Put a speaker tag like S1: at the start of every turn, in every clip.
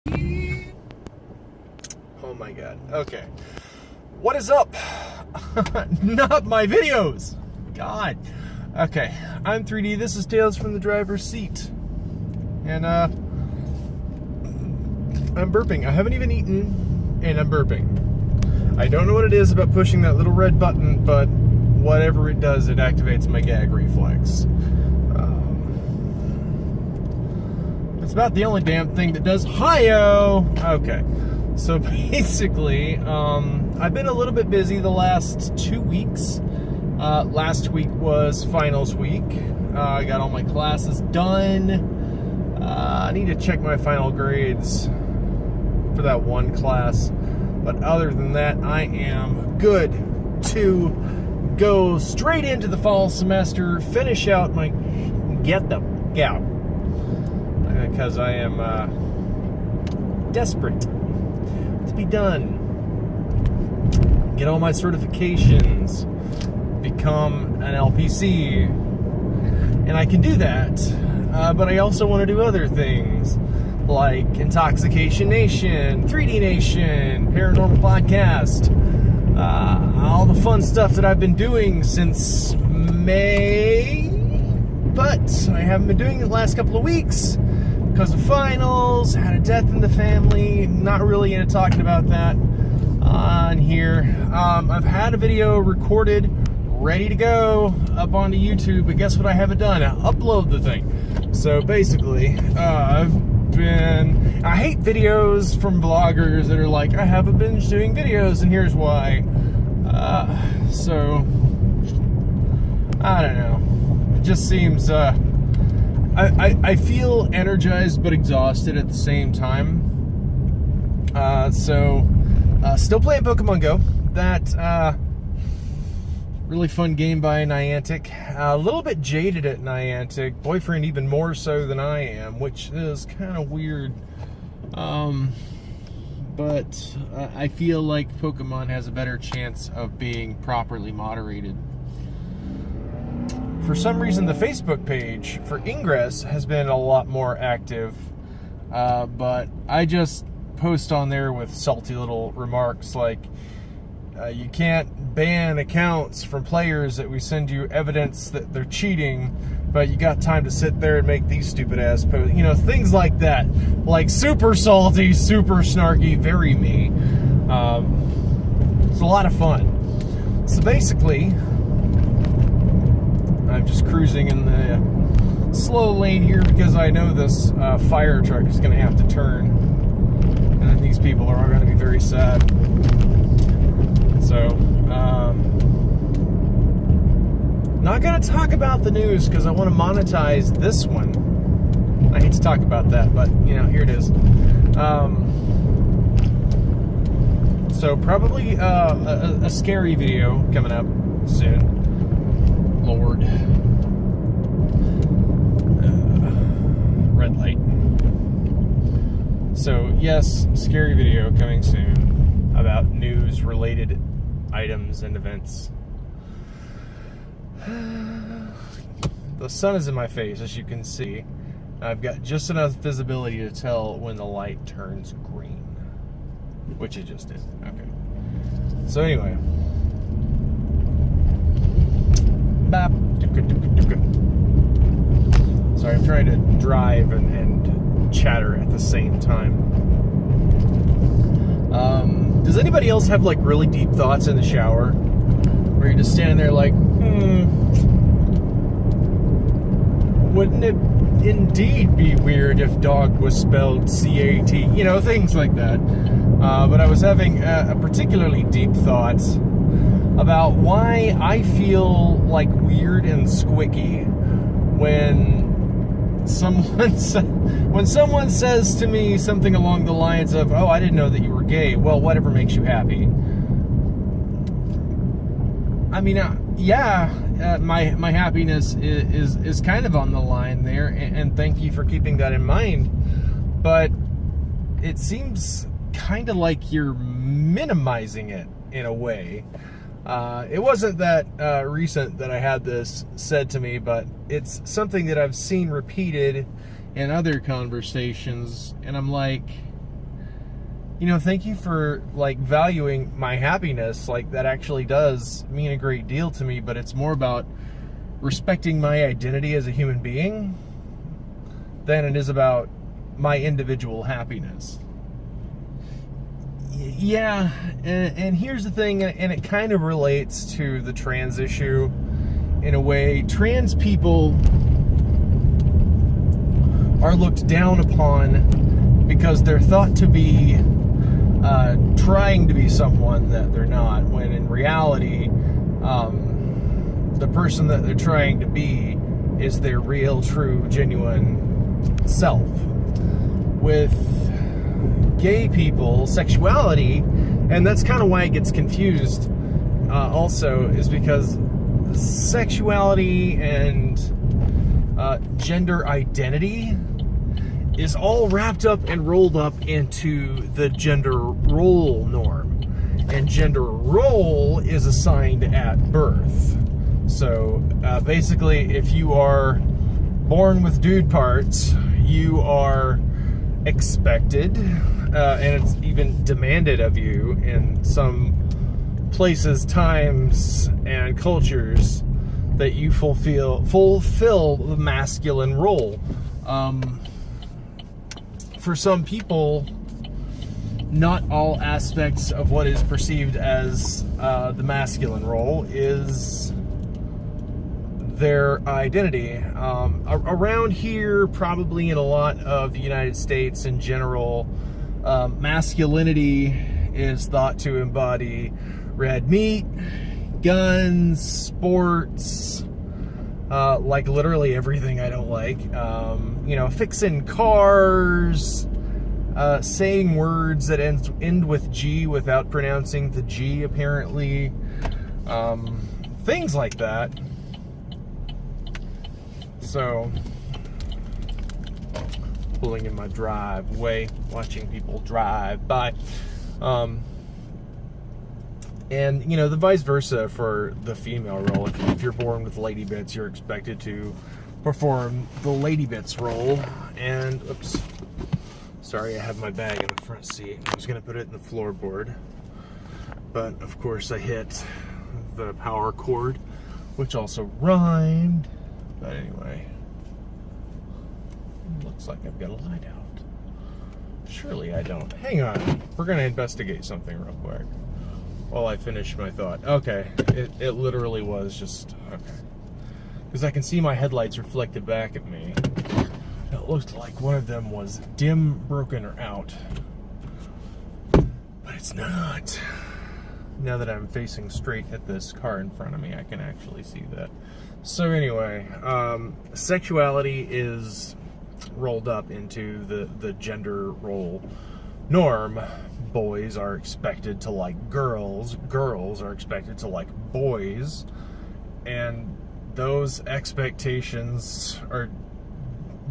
S1: Oh my god. Okay. What is up? Not my videos. God. Okay. I'm 3D. This is Tales from the Driver's Seat. And, I'm burping. I haven't even eaten, and I'm burping. I don't know what it is about pushing that little red button, but whatever it does, it activates my gag reflex. It's about the only damn thing that does. Hi-yo! Okay. So basically, I've been a little bit busy the last 2 weeks. Last week was finals week. I got all my classes done. I need to check my final grades for that one class. But other than that, I am good to go straight into the fall semester, finish out my... Because I am desperate to be done. Get all my certifications, become an LPC, and I can do that. But I also want to do other things like Intoxication Nation, 3D Nation, Paranormal Podcast, all the fun stuff that I've been doing since May, but I haven't been doing it the last couple of weeks because of finals, had a death in the family, not really into talking about that on here. I've had a video recorded, ready to go up onto YouTube, but guess what I haven't done? Upload the thing. So basically, I hate videos from vloggers that are like, I haven't been doing videos and here's why. So, I don't know. It just seems, I feel energized but exhausted at the same time. Still playing Pokemon Go. That, really fun game by Niantic. A little bit jaded at Niantic. Boyfriend even more so than I am, which is kind of weird. But I feel like Pokemon has a better chance of being properly moderated. For some reason, the Facebook page for Ingress has been a lot more active. But I just post on there with salty little remarks like, you can't ban accounts from players that we send you evidence that they're cheating, but you got time to sit there and make these stupid ass posts. You know, things like that. Like super salty, super snarky, very me. It's a lot of fun. So basically, I'm just cruising in the slow lane here because I know this fire truck is going to have to turn. And then these people are going to be very sad. So, not going to talk about the news because I want to monetize this one. I hate to talk about that, but, you know, here it is. So, probably a scary video coming up soon. Lord. Red light. So, yes, scary video coming soon about news-related items and events. The sun is in my face, as you can see. I've got just enough visibility to tell when the light turns green, which it just did. Okay. So anyway. Sorry, I'm trying to drive and chatter at the same time. Does anybody else have like really deep thoughts in the shower? Where you're just standing there like, wouldn't it indeed be weird if dog was spelled C-A-T? You know, things like that. But I was having a particularly deep thought about why I feel like weird and squicky when someone says to me something along the lines of, oh, I didn't know that you were gay. Well, whatever makes you happy. I mean, my happiness is kind of on the line there, and thank you for keeping that in mind. But it seems kind of like you're minimizing it in a way. It wasn't that recent that I had this said to me, but it's something that I've seen repeated in other conversations, and I'm like, thank you for like valuing my happiness. Like, that actually does mean a great deal to me, but it's more about respecting my identity as a human being than it is about my individual happiness. Yeah, and here's the thing, and it kind of relates to the trans issue in a way. Trans people are looked down upon because they're thought to be trying to be someone that they're not, when in reality, the person that they're trying to be is their real, true, genuine self. With gay people, sexuality, and that's kind of why it gets confused also, is because sexuality and gender identity is all wrapped up and rolled up into the gender role norm. And gender role is assigned at birth. So basically, if you are born with dude parts, you are expected, and it's even demanded of you in some places, times, and cultures, that you fulfill the masculine role. For some people, not all aspects of what is perceived as the masculine role is their identity. Around here, probably in a lot of the United States in general, masculinity is thought to embody red meat, guns, sports, like literally everything I don't like. Fixing cars, saying words that end with G without pronouncing the G, apparently. Things like that. So, pulling in my driveway, watching people drive by. And, the vice versa for the female role. If you're born with lady bits, you're expected to perform the lady bits role. And, oops, sorry, I have my bag in the front seat. I was going to put it in the floorboard. But, of course, I hit the power cord, which also rhymed. But anyway, looks like I've got a light out. Surely I don't. Hang on. We're going to investigate something real quick while I finish my thought. Okay. It literally was just... Okay. Because I can see my headlights reflected back at me. It looked like one of them was dim, broken, or out. But it's not. Now that I'm facing straight at this car in front of me, I can actually see that. So anyway, sexuality is rolled up into the gender role norm. Boys are expected to like girls. Girls are expected to like boys. And those expectations are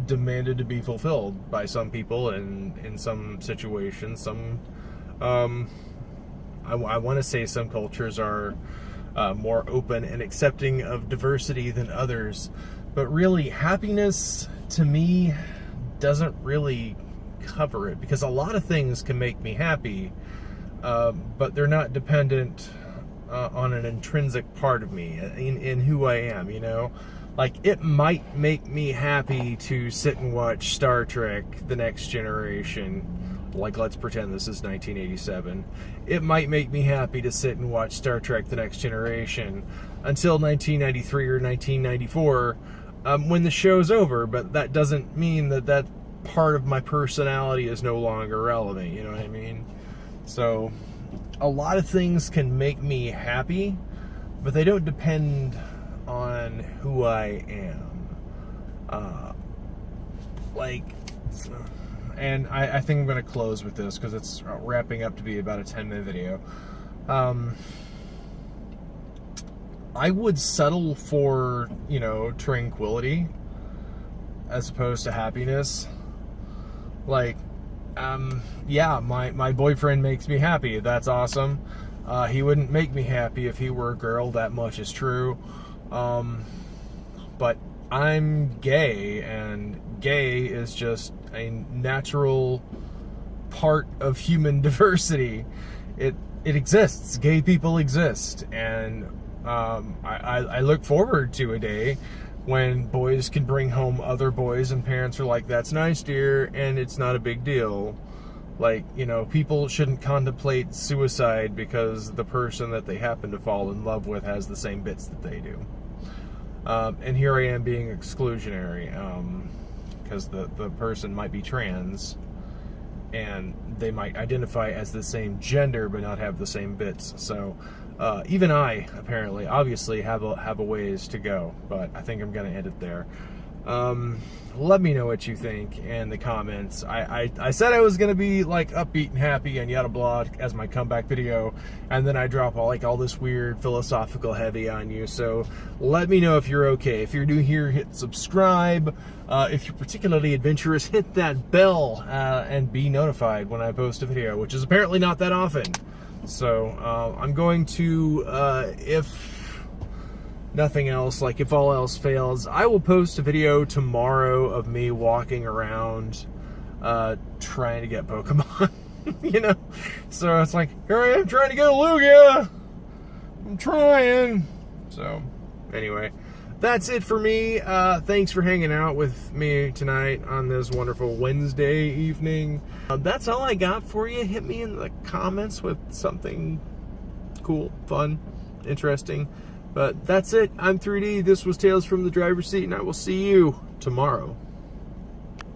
S1: demanded to be fulfilled by some people, and in some situations, I want to say some cultures are more open and accepting of diversity than others. But really, happiness, to me, doesn't really cover it, because a lot of things can make me happy, but they're not dependent on an intrinsic part of me, in who I am, Like, it might make me happy to sit and watch Star Trek: The Next Generation. Like, let's pretend this is 1987. It might make me happy to sit and watch Star Trek: The Next Generation until 1993 or 1994, when the show's over, but that doesn't mean that part of my personality is no longer relevant, you know what I mean? So, a lot of things can make me happy, but they don't depend on who I am. And I think I'm going to close with this, because it's wrapping up to be about a 10-minute video. I would settle for, tranquility as opposed to happiness. Like, yeah, my boyfriend makes me happy. That's awesome. He wouldn't make me happy if he were a girl. That much is true. But I'm gay, and gay is just a natural part of human diversity. It exists. Gay people exist, and I look forward to a day when boys can bring home other boys and parents are like, "That's nice, dear," and it's not a big deal. Like, you know, people shouldn't contemplate suicide because the person that they happen to fall in love with has the same bits that they do. And here I am being exclusionary, because the person might be trans, and they might identify as the same gender but not have the same bits. So even I, apparently, obviously have a ways to go, but I think I'm going to end it there. Let me know what you think in the comments. I said I was going to be like upbeat and happy and yada blah as my comeback video, and then I drop all this weird philosophical heavy on you. So let me know if you're okay. If you're new here, hit subscribe. If you're particularly adventurous, hit that bell and be notified when I post a video, which is apparently not that often. So I'm going to, if nothing else, like if all else fails, I will post a video tomorrow of me walking around trying to get Pokemon. You know, so it's like, here I am trying to get a Lugia. I'm trying. So anyway, that's it for me. Thanks for hanging out with me tonight on this wonderful Wednesday evening. That's all I got for you. Hit me in the comments with something cool, fun, interesting. But that's it. I'm 3D. This was Tales from the Driver's Seat, and I will see you tomorrow.